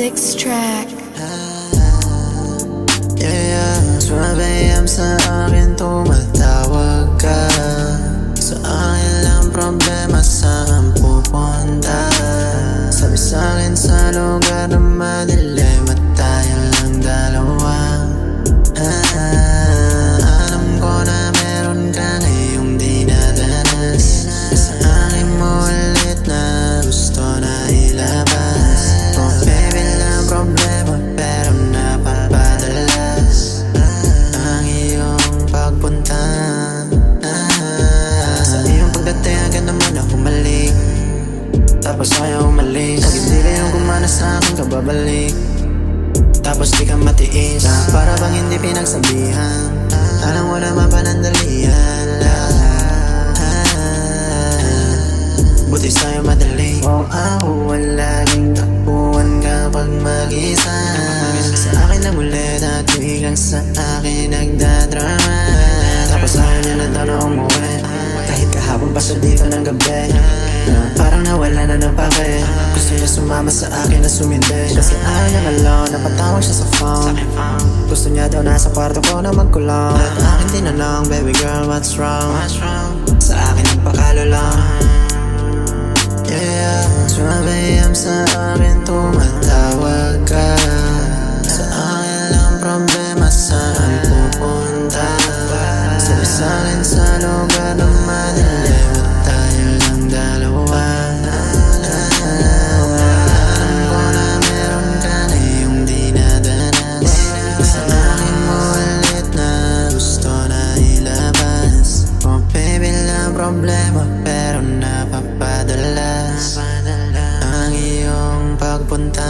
Six track. Sumabayam sa akin, tumatawag ka. Sa akin lang problema, saan pupunta? Sabi sa'kin sa lugar na madilim at tayo lang dalawa. Alam ko na meron ka ngayong dinadanas. Sa akin mo ulit na gusto na ilabas. Oh baby, lang problema pero napapadalas ang iyong pagpunta. Sa iyong pagdating agad naman ako mali, tapos ayaw umalis. Pag hindi kayong gumana sa akin ka babalik, tapos di ka matiis. Para bang hindi pinagsabihan, alam mo naman panandalian. Buti sa'yo madali. Wow, ako laging takbuhan kapag mag-isa. Sa akin lang ulit at biglang sa akin nagdadrama. Tapos ayaw niya na daw na umuwi, kahit kahapon pa siya dito ng gabi. Parang nawala na ng pake. Gusto niya sumama sa akin na sumindi, kasi ayaw niya alone, napatawag siya sa phone. Gusto niya daw nasa kwarto ko na magkulong. At akin tinanong, baby girl, what's wrong? Sa akin nagpakalulong. Sumabayam sa akin, tumatawag ka. Sa akin lang problema, saan pupunta? Sabi sa'kin sa lugar na madilim at tayo lang dalawa. Alam ko na meron ka ngayong dinadanas. Sa akin mo ulit na gusto na ilabas. Oh baby, lang problema pero napapadalas ang iyong pagpunta.